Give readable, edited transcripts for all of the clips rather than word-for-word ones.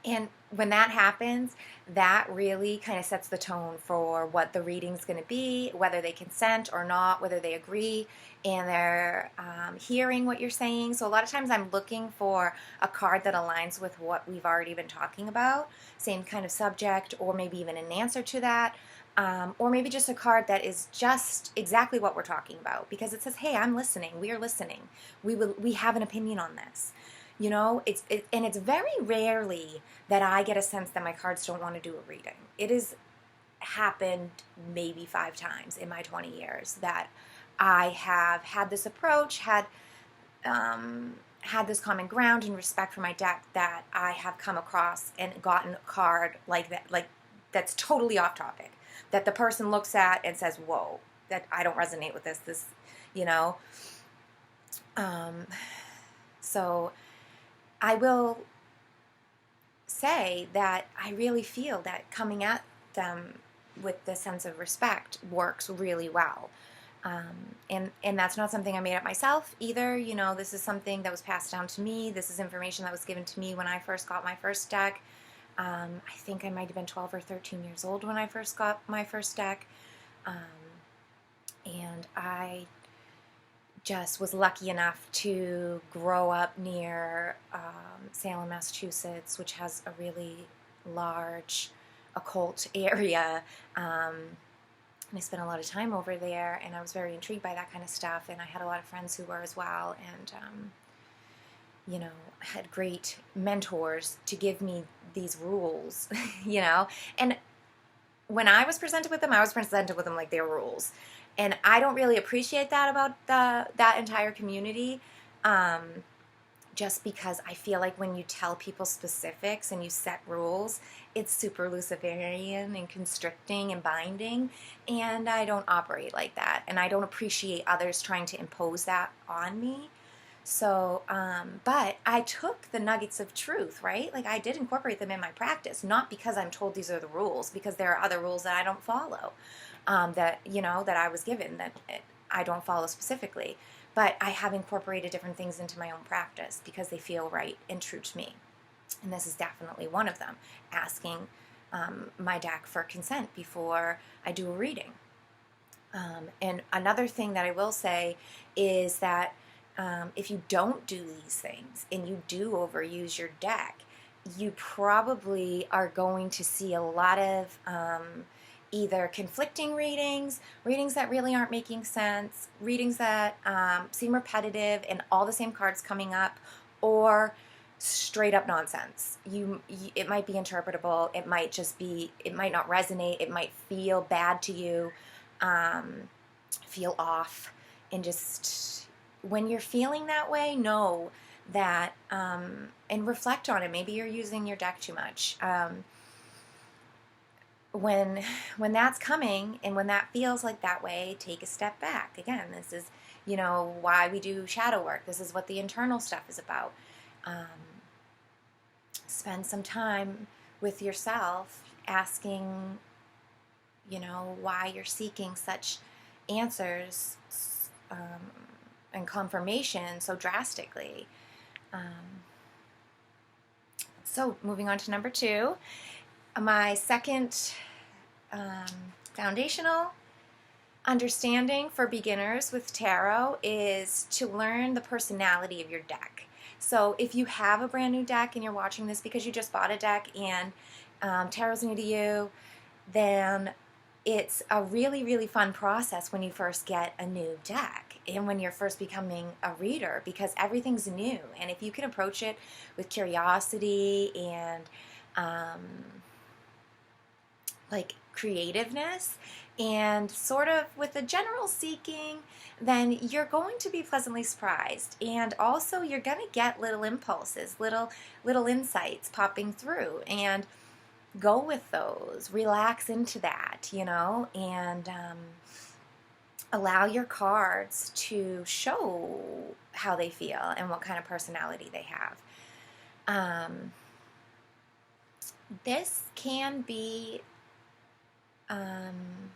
And when that happens, that really kind of sets the tone for what the reading's going to be, whether they consent or not, whether they agree and they're hearing what you're saying. So a lot of times I'm looking for a card that aligns with what we've already been talking about, same kind of subject, or maybe even an answer to that. Or maybe just a card that is just exactly what we're talking about because it says, "Hey, I'm listening. We are listening. We have an opinion on this." You know, and it's very rarely that I get a sense that my cards don't want to do a reading. It has happened maybe 5 times in my 20 years that I have had this approach, had this common ground and respect for my deck that I have come across and gotten a card like that, like that's totally off topic, that the person looks at and says, "Whoa, that I don't resonate with this." This, you know. Um, so I will say that I really feel that coming at them with the sense of respect works really well. And that's not something I made up myself either. You know, this is something that was passed down to me. This is information that was given to me when I first got my first deck. I think I might have been 12 or 13 years old when I first got my first deck. Um, and I just was lucky enough to grow up near Salem, Massachusetts, which has a really large occult area. And I spent a lot of time over there, and I was very intrigued by that kind of stuff. And I had a lot of friends who were as well, and you know, had great mentors to give me these rules, you know. And when I was presented with them, I was presented with them like they were rules. And I don't really appreciate that about that entire community, just because I feel like when you tell people specifics and you set rules, it's super Luciferian and constricting and binding, and I don't operate like that, and I don't appreciate others trying to impose that on me. So, but I took the nuggets of truth, right? Like I did incorporate them in my practice, not because I'm told these are the rules, because there are other rules that I don't follow, that, you know, that I was given that I don't follow specifically. But I have incorporated different things into my own practice because they feel right and true to me. And this is definitely one of them, asking my deck for consent before I do a reading. And another thing that I will say is that if you don't do these things and you do overuse your deck, you probably are going to see a lot of either conflicting readings, readings that really aren't making sense, readings that seem repetitive and all the same cards coming up, or straight up nonsense. It might be interpretable, it might just be, it might not resonate, it might feel bad to you, feel off, and just when you're feeling that way, know that, and reflect on it. Maybe you're using your deck too much. When that's coming and when that feels like that way, take a step back. Again, this is, you know, why we do shadow work. This is what the internal stuff is about. Spend some time with yourself asking, you know, why you're seeking such answers and confirmation so drastically. So moving on to number 2, my second foundational understanding for beginners with tarot is to learn the personality of your deck. So if you have a brand new deck and you're watching this because you just bought a deck and tarot's new to you, then it's a really, really fun process when you first get a new deck and when you're first becoming a reader, because everything's new. And if you can approach it with curiosity and like creativeness and sort of with a general seeking, then you're going to be pleasantly surprised. And also you're going to get little impulses, little insights popping through, and go with those, relax into that, you know, and allow your cards to show how they feel and what kind of personality they have. This can be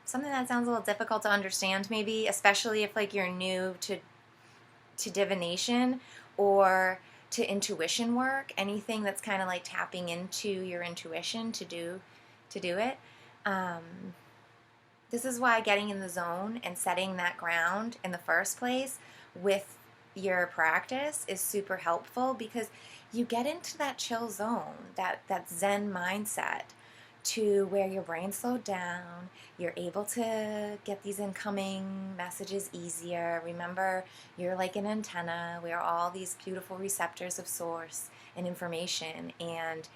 something that sounds a little difficult to understand, maybe, especially if like you're new to divination or to intuition work, anything that's kind of like tapping into your intuition to do it. This is why getting in the zone and setting that ground in the first place with your practice is super helpful, because you get into that chill zone, that Zen mindset, to where your brain slowed down, you're able to get these incoming messages easier. Remember, you're like an antenna. We are all these beautiful receptors of source and information, and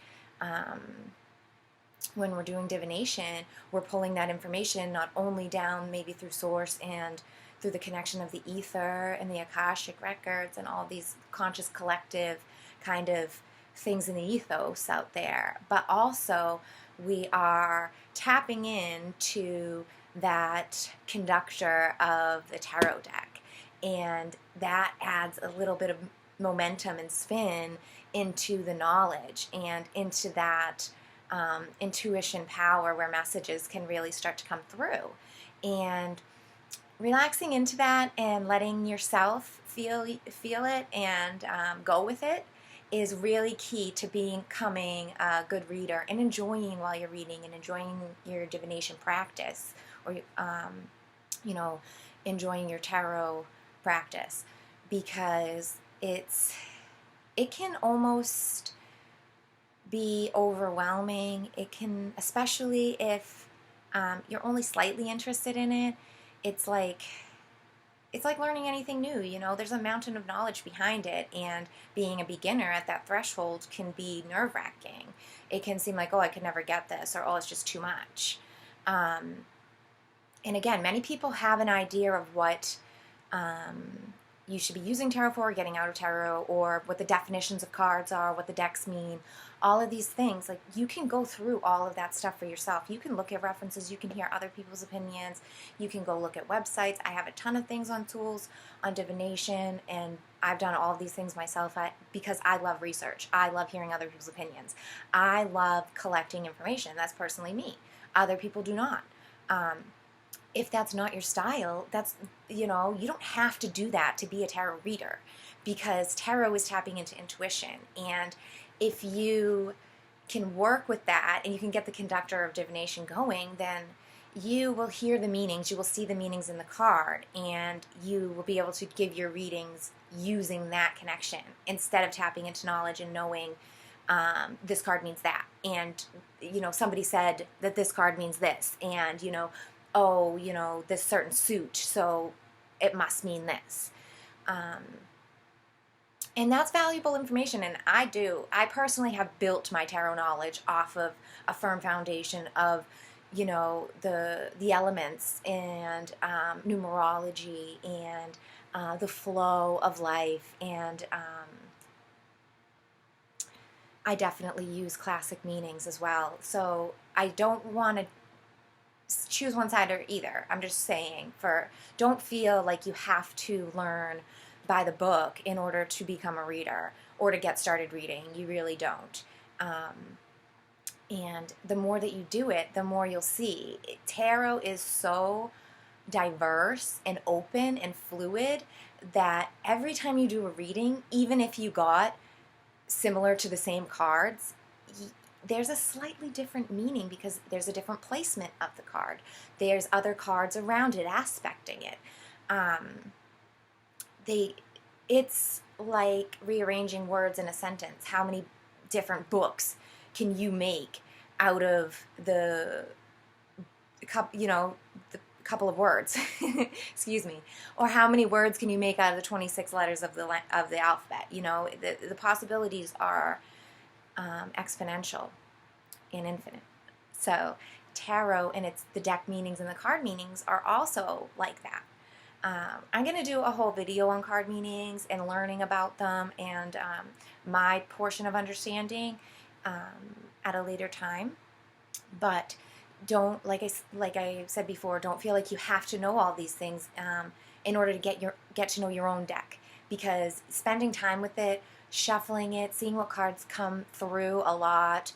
when we're doing divination, we're pulling that information not only down maybe through source and through the connection of the ether and the Akashic records and all these conscious collective kind of things in the ethos out there, but also we are tapping into that conductor of the tarot deck, and that adds a little bit of momentum and spin into the knowledge and into that intuition power, where messages can really start to come through. And relaxing into that and letting yourself feel it and go with it is really key to becoming a good reader and enjoying while you're reading and enjoying your divination practice, or enjoying your tarot practice, because it can almost be overwhelming. It can, especially if you're only slightly interested in it. It's like learning anything new. There's a mountain of knowledge behind it, and being a beginner at that threshold can be nerve-wracking. It can seem like, oh, I could never get this, or oh, it's just too much. And again, many people have an idea of what you should be using tarot for, getting out of tarot, or what the definitions of cards are, what the decks mean, all of these things. Like, you can go through all of that stuff for yourself. You can look at references, you can hear other people's opinions, you can go look at websites. I have a ton of things on tools on divination, and I've done all of these things myself because I love research. I love hearing other people's opinions. I love collecting information. That's personally me. Other people do not. If that's not your style, you don't have to do that to be a tarot reader, because tarot is tapping into intuition. And if you can work with that and you can get the conductor of divination going, then you will hear the meanings, you will see the meanings in the card, and you will be able to give your readings using that connection instead of tapping into knowledge and knowing this card means that. And, somebody said that this card means this, and, this certain suit, so it must mean this. And that's valuable information, and I personally have built my tarot knowledge off of a firm foundation of, the elements and numerology and the flow of life, and I definitely use classic meanings as well. So I don't want to choose one side or either. I'm just saying, don't feel like you have to learn by the book in order to become a reader or to get started reading. You really don't. And the more that you do it, the more you'll see. Tarot is so diverse and open and fluid that every time you do a reading, even if you got similar to the same cards, there's a slightly different meaning because there's a different placement of the card. There's other cards around it aspecting it. It's like rearranging words in a sentence. How many different books can you make out of the couple of words? Excuse me. Or how many words can you make out of the 26 letters of the alphabet? The possibilities are exponential and infinite. So tarot and the deck meanings and the card meanings are also like that. I'm going to do a whole video on card meanings and learning about them and my portion of understanding at a later time. But don't, like I said before, don't feel like you have to know all these things in order to get to know your own deck, because spending time with it, shuffling it, seeing what cards come through a lot,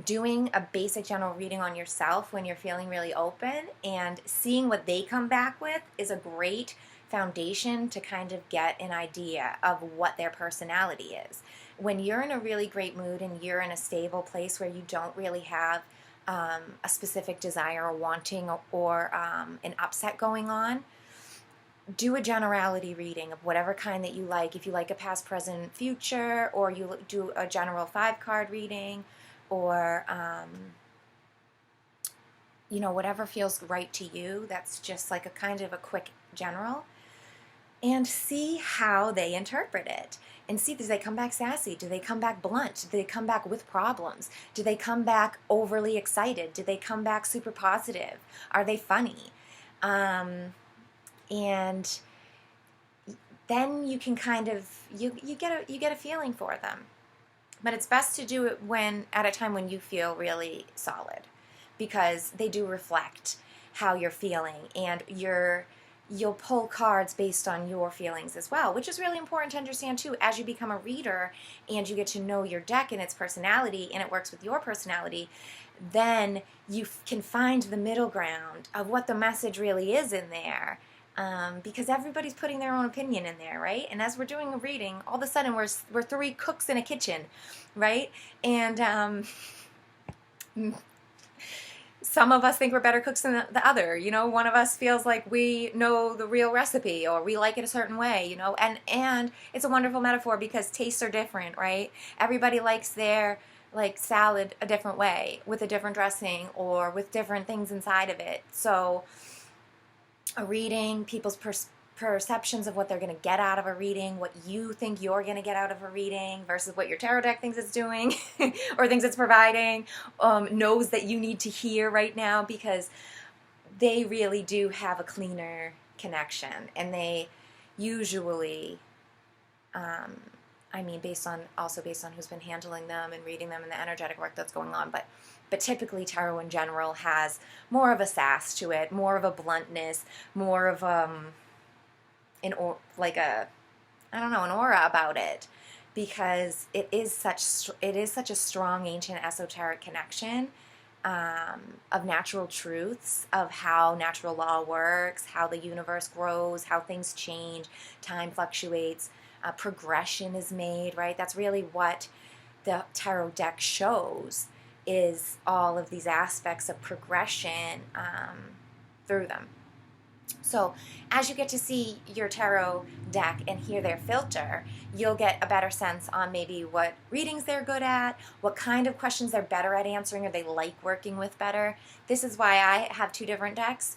doing a basic general reading on yourself when you're feeling really open and seeing what they come back with is a great foundation to kind of get an idea of what their personality is. When you're in a really great mood and you're in a stable place where you don't really have a specific desire or wanting or an upset going on, do a generality reading of whatever kind that you like. If you like a past, present, future, or you do a general 5-card reading, or whatever feels right to you. That's just like a kind of a quick general, and see how they interpret it. And see, do they come back sassy? Do they come back blunt? Do they come back with problems? Do they come back overly excited? Do they come back super positive? Are they funny? And then you can kind of you get a feeling for them. But it's best to do it at a time when you feel really solid, because they do reflect how you're feeling, and you'll pull cards based on your feelings as well, which is really important to understand too. As you become a reader and you get to know your deck and its personality, and it works with your personality, then you can find the middle ground of what the message really is in there. Because everybody's putting their own opinion in there, right? And as we're doing a reading, all of a sudden we're 3 cooks in a kitchen, right? And some of us think we're better cooks than the other. One of us feels like we know the real recipe, or we like it a certain way, and it's a wonderful metaphor because tastes are different, right? Everybody likes their salad a different way, with a different dressing, or with different things inside of it. So a reading, people's perceptions of what they're going to get out of a reading, what you think you're going to get out of a reading versus what your tarot deck thinks it's doing or thinks it's providing, knows that you need to hear right now, because they really do have a cleaner connection. And they usually, based on who's been handling them and reading them and the energetic work that's going on, but typically tarot in general has more of a sass to it, more of a bluntness, more of an aura about it, because it is such a strong ancient esoteric connection of natural truths, of how natural law works, how the universe grows, how things change, time fluctuates, progression is made, right? That's really what the tarot deck shows, is all of these aspects of progression through them. So as you get to see your tarot deck and hear their filter, you'll get a better sense on maybe what readings they're good at, what kind of questions they're better at answering, or they like working with better. This is why I have 2 different decks,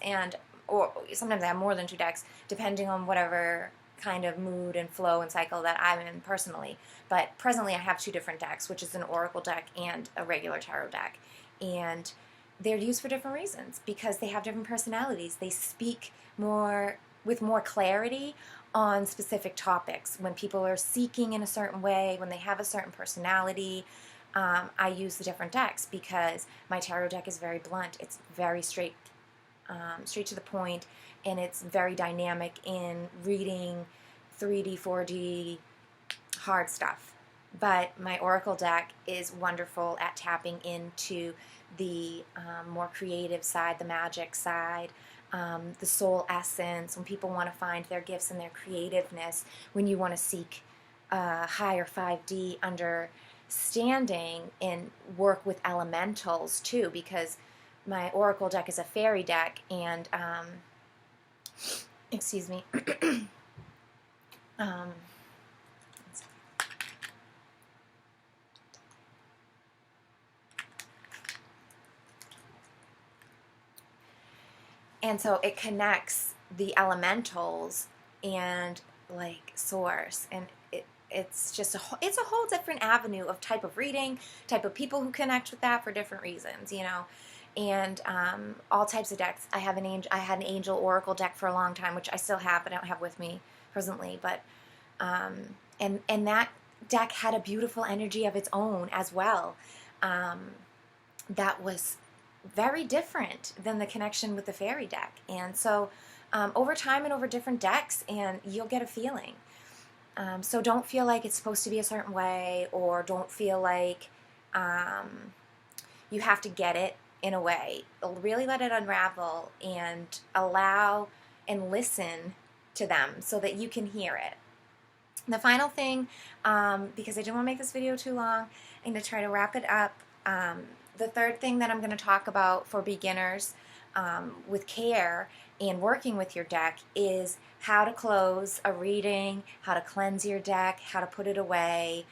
or sometimes I have more than 2 decks, depending on whatever kind of mood and flow and cycle that I'm in personally. But presently I have 2 different decks, which is an oracle deck and a regular tarot deck. And they're used for different reasons, because they have different personalities. They speak with more clarity on specific topics. When people are seeking in a certain way, when they have a certain personality, I use the different decks, because my tarot deck is very blunt. It's very straight to the point, and it's very dynamic in reading 3D, 4D, hard stuff. But my oracle deck is wonderful at tapping into the more creative side, the magic side, the soul essence, when people want to find their gifts and their creativeness, when you want to seek higher 5D understanding and work with elementals too, because my oracle deck is a fairy deck, and excuse me. And so it connects the elementals and source, and it's just it's a whole different avenue of type of reading, type of people who connect with that for different reasons, and all types of decks. I had an angel oracle deck for a long time, which I still have, but I don't have with me presently. But and that deck had a beautiful energy of its own as well. That was very different than the connection with the fairy deck. And so over time and over different decks, and you'll get a feeling. So don't feel like it's supposed to be a certain way, or don't feel like you have to get it in a way. Really let it unravel and allow and listen to them so that you can hear it. The final thing, because I didn't want to make this video too long, I'm going to try to wrap it up. The third thing that I'm going to talk about for beginners with care and working with your deck is how to close a reading, how to cleanse your deck, how to put it away,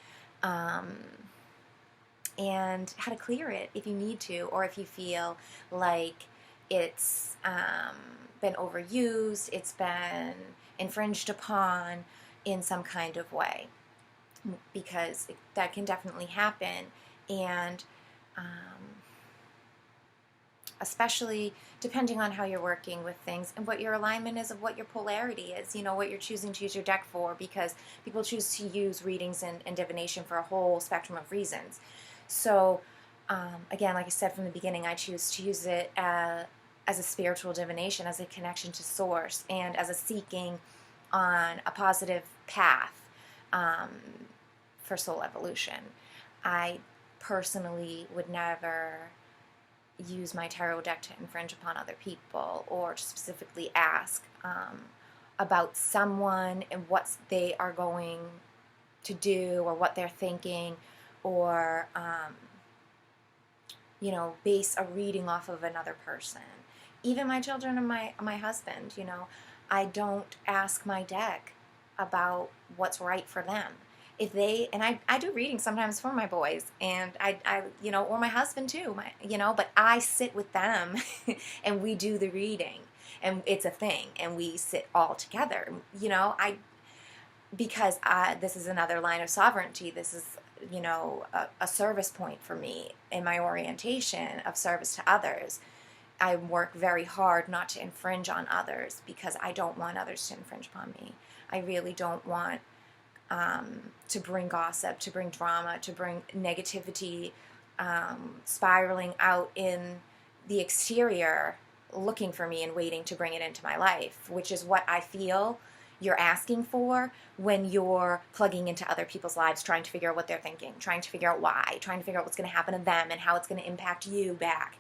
and how to clear it if you need to, or if you feel like it's been overused, it's been infringed upon in some kind of way, because that can definitely happen. And especially depending on how you're working with things and what your alignment is of what your polarity is, you know, what you're choosing to use your deck for, because people choose to use readings and divination for a whole spectrum of reasons. So again, like I said from the beginning, I choose to use it as a spiritual divination, as a connection to source, and as a seeking on a positive path for soul evolution. I personally would never use my tarot deck to infringe upon other people, or to specifically ask about someone and what they are going to do, or what they're thinking, or you know, base a reading off of another person. Even my children and my husband, you know, I don't ask my deck about what's right for them. If they, and I do readings sometimes for my boys, and I you know, or my husband too, you know, but I sit with them and we do the reading, and it's a thing, and we sit all together, you know, because this is another line of sovereignty. This is, you know, a service point for me in my orientation of service to others. I work very hard not to infringe on others, because I don't want others to infringe upon me. I really don't want to bring gossip, to bring drama, to bring negativity spiraling out in the exterior, looking for me and waiting to bring it into my life, which is what I feel you're asking for when you're plugging into other people's lives, trying to figure out what they're thinking, trying to figure out why, trying to figure out what's going to happen to them and how it's going to impact you back.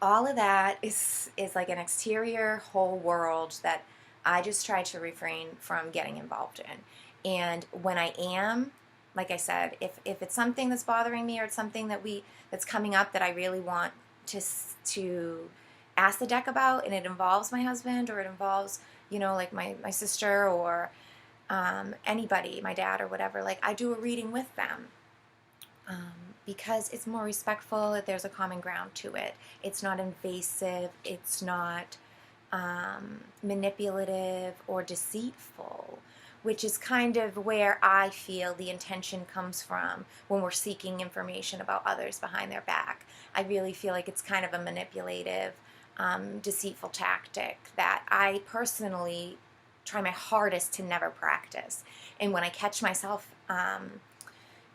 All of that is like an exterior whole world that I just try to refrain from getting involved in. And when I am, like I said, if it's something that's bothering me, or it's something that's coming up that I really want to ask the deck about, and it involves my husband, or it involves, you know, like my sister, or anybody, my dad or whatever, like I do a reading with them. Because it's more respectful, there's a common ground to it. It's not invasive, it's not manipulative or deceitful, which is kind of where I feel the intention comes from when we're seeking information about others behind their back. I really feel like it's kind of a manipulative, deceitful tactic that I personally try my hardest to never practice. And when I catch myself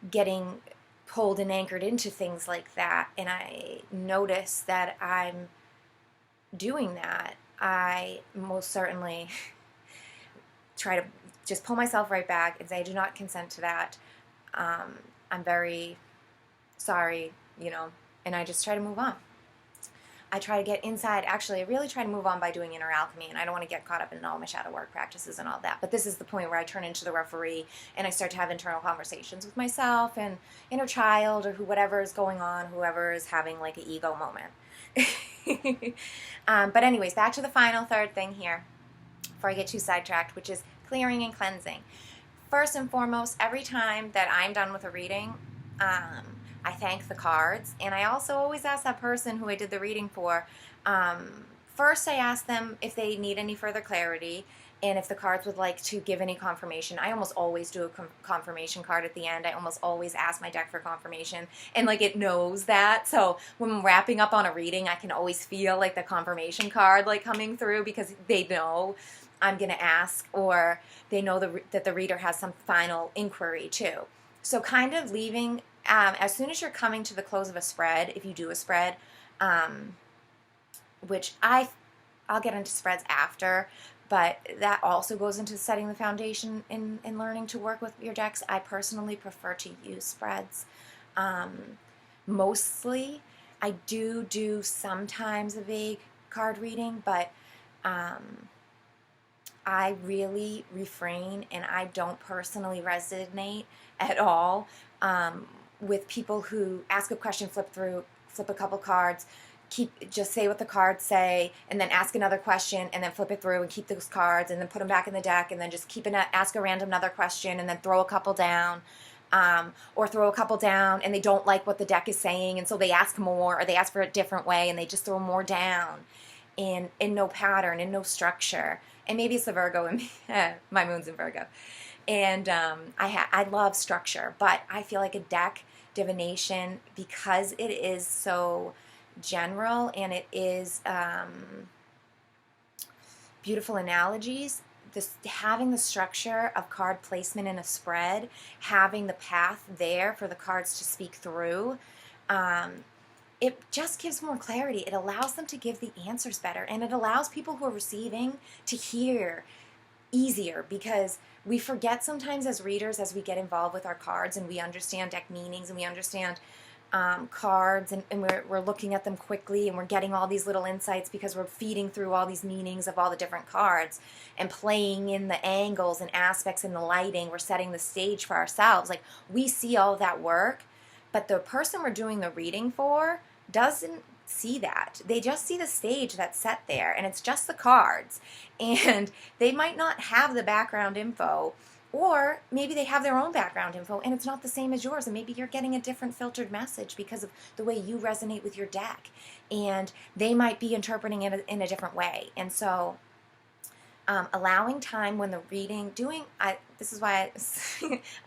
getting pulled and anchored into things like that, and I notice that I'm doing that, I most certainly try to just pull myself right back and say, I do not consent to that. I'm very sorry, you know, and I just try to move on. I try to get inside. Actually, I really try to move on by doing inner alchemy, and I don't want to get caught up in all my shadow work practices and all that. But this is the point where I turn into the referee, and I start to have internal conversations with myself and inner child, or whatever is going on, whoever is having like an ego moment. But anyways, back to the final third thing here, before I get too sidetracked, which is clearing and cleansing. First and foremost, every time that I'm done with a reading, I thank the cards, and I also always ask that person who I did the reading for, first I ask them if they need any further clarity, and if the cards would like to give any confirmation. I almost always do a confirmation card at the end. I almost always ask my deck for confirmation, and like it knows that. So when I'm wrapping up on a reading, I can always feel like the confirmation card like coming through, because they know I'm going to ask, or they know that the reader has some final inquiry too. So kind of leaving, as soon as you're coming to the close of a spread, if you do a spread, which I'll get into spreads after, but that also goes into setting the foundation in learning to work with your decks. I personally prefer to use spreads. Mostly, I do sometimes a vague card reading, but I really refrain, and I don't personally resonate at all with people who ask a question, flip a couple cards, just say what the cards say, and then ask another question, and then flip it through and keep those cards, and then put them back in the deck, and then just ask a random another question, and then throw a couple down. Or throw a couple down and they don't like what the deck is saying, and so they ask more, or they ask for a different way and they just throw more down, and no pattern and no structure. And maybe it's the Virgo in me. My moon's in Virgo. And I love structure, but I feel like a deck divination, because it is so general and it is beautiful analogies, having the structure of card placement in a spread, having the path there for the cards to speak through, it just gives more clarity. It allows them to give the answers better, and it allows people who are receiving to hear easier, because we forget sometimes as readers, as we get involved with our cards and we understand deck meanings and we understand cards, and we're looking at them quickly, and we're getting all these little insights because we're feeding through all these meanings of all the different cards and playing in the angles and aspects and the lighting. We're setting the stage for ourselves. Like, we see all of that work, but the person we're doing the reading for doesn't see that. They just see the stage that's set there, and it's just the cards, and they might not have the background info, or maybe they have their own background info and it's not the same as yours, and maybe you're getting a different filtered message because of the way you resonate with your deck, and they might be interpreting it in a different way. And so allowing time when the reading, this is why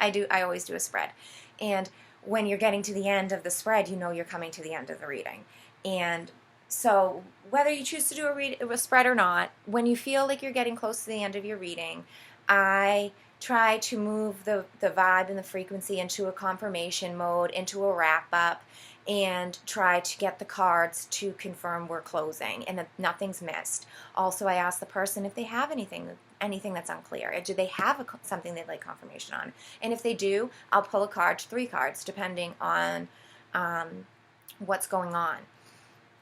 I always do a spread. And when you're getting to the end of the spread, you know you're coming to the end of the reading. And so whether you choose to do a spread or not, when you feel like you're getting close to the end of your reading, I try to move the vibe and the frequency into a confirmation mode, into a wrap-up, and try to get the cards to confirm we're closing and that nothing's missed. Also, I ask the person if they have anything that's unclear. Do they have something they'd like confirmation on? And if they do, I'll pull a card, 3 cards, depending on what's going on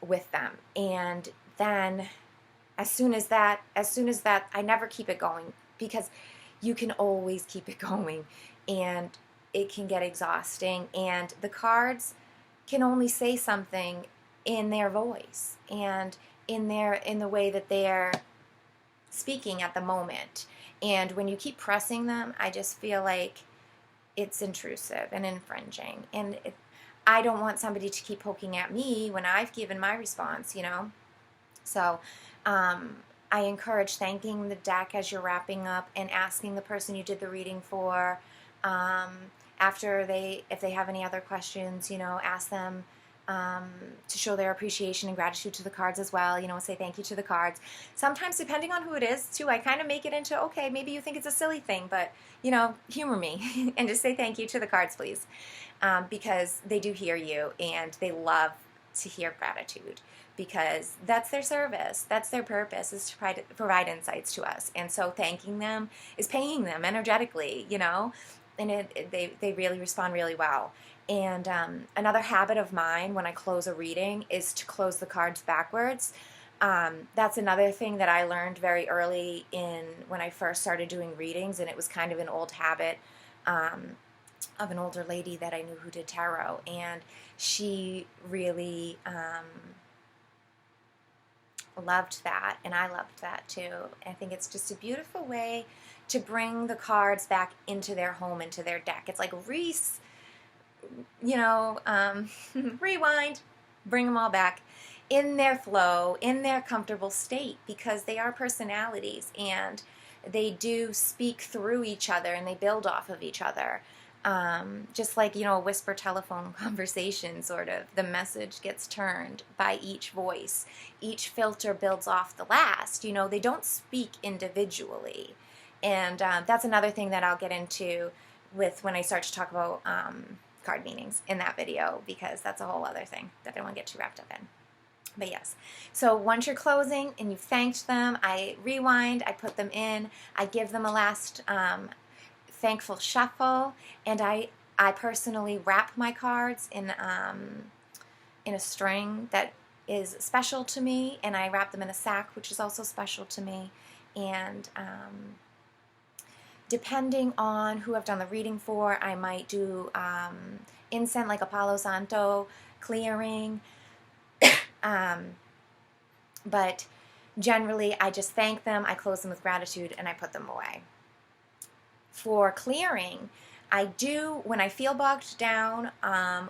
with them. And then as soon as that, I never keep it going, because you can always keep it going, and it can get exhausting, and the cards can only say something in their voice and in the way that they're speaking at the moment. And when you keep pressing them, I just feel like it's intrusive and infringing, and I don't want somebody to keep poking at me when I've given my response, So I encourage thanking the deck as you're wrapping up, and asking the person you did the reading for, after if they have any other questions, ask them to show their appreciation and gratitude to the cards as well, say thank you to the cards. Sometimes, depending on who it is, too, I kind of make it into, okay, maybe you think it's a silly thing, but, humor me and just say thank you to the cards, please, because they do hear you, and they love to hear gratitude, because that's their service, that's their purpose, is to provide insights to us. And so thanking them is paying them energetically, and they really respond really well. And another habit of mine when I close a reading is to close the cards backwards. That's another thing that I learned very early when I first started doing readings, and it was kind of an old habit of an older lady that I knew who did tarot, and she really loved that, and I loved that too. I think it's just a beautiful way to bring the cards back into their home, into their deck. It's like rewind, bring them all back in their flow, in their comfortable state, because they are personalities, and they do speak through each other, and they build off of each other. Just like, a whisper telephone conversation, sort of. The message gets turned by each voice. Each filter builds off the last. They don't speak individually. And that's another thing that I'll get into when I start to talk about card meanings in that video, because that's a whole other thing that I don't want to get too wrapped up in. But yes, so once you're closing and you've thanked them, I rewind, I put them in, I give them a last thankful shuffle, and I personally wrap my cards in a string that is special to me, and I wrap them in a sack, which is also special to me, And depending on who I've done the reading for, I might do incense like a Palo Santo clearing. But generally, I just thank them, I close them with gratitude, and I put them away. For clearing, I do when I feel bogged down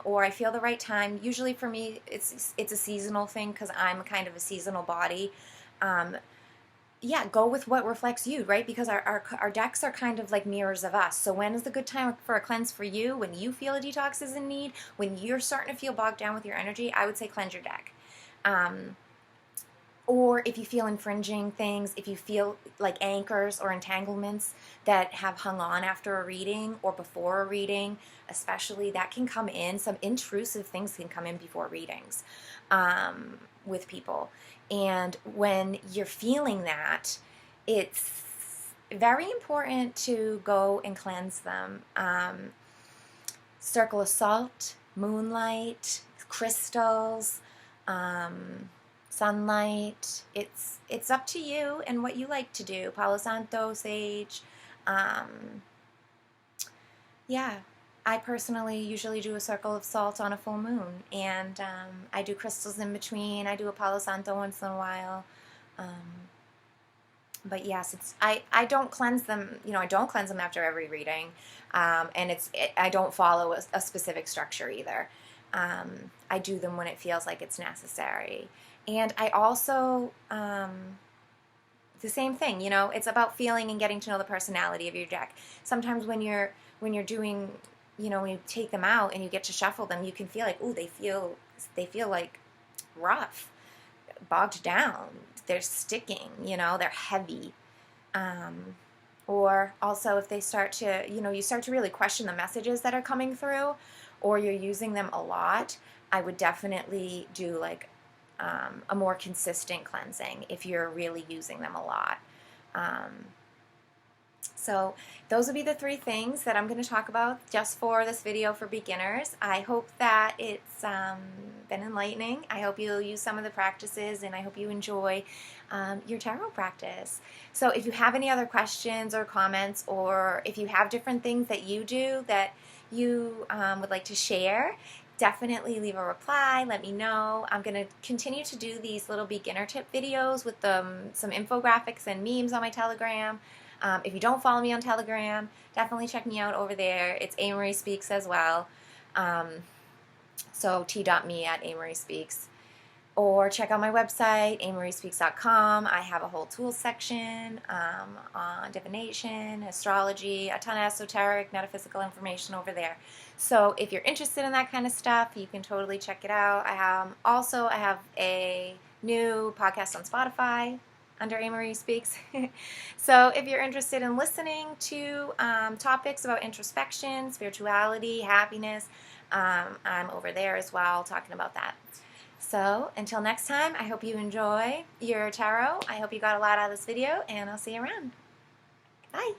or I feel the right time. Usually for me, it's a seasonal thing because I'm kind of a seasonal body. Yeah, go with what reflects you, right? Because our decks are kind of like mirrors of us. So when is the good time for a cleanse for you? When you feel a detox is in need, when you're starting to feel bogged down with your energy, I would say cleanse your deck. Or if you feel infringing things, if you feel like anchors or entanglements that have hung on after a reading or before a reading, especially, that can come in. Some intrusive things can come in before readings with people. And when you're feeling that, it's very important to go and cleanse them. Circle of salt, moonlight, crystals, sunlight. It's up to you and what you like to do. Palo Santo, sage. Yeah, I personally usually do a circle of salt on a full moon, and I do crystals in between. I do a Palo Santo once in a while. But yes, I don't cleanse them. I don't cleanse them after every reading, and I don't follow a specific structure either. I do them when it feels like it's necessary. And I also, the same thing, it's about feeling and getting to know the personality of your deck. Sometimes when you're doing, when you take them out and you get to shuffle them, you can feel like, ooh, they feel like rough, bogged down. They're sticking, they're heavy. Or also if they start to, you start to really question the messages that are coming through, or you're using them a lot, I would definitely do like a more consistent cleansing if you're really using them a lot. So those would be the 3 things that I'm going to talk about just for this video for beginners. I hope that it's been enlightening. I hope you'll use some of the practices, and I hope you enjoy your tarot practice. So if you have any other questions or comments, or if you have different things that you do that you would like to share, definitely leave a reply. Let me know. I'm going to continue to do these little beginner tip videos with some infographics and memes on my Telegram. If you don't follow me on Telegram, definitely check me out over there. It's Amory Speaks as well. So t.me at Amory Speaks. Or check out my website, amoryspeaks.com. I have a whole tools section on divination, astrology, a ton of esoteric, metaphysical information over there. So if you're interested in that kind of stuff, you can totally check it out. I have a new podcast on Spotify under Amory Speaks. So if you're interested in listening to topics about introspection, spirituality, happiness, I'm over there as well talking about that. So until next time, I hope you enjoy your tarot. I hope you got a lot out of this video, and I'll see you around. Bye.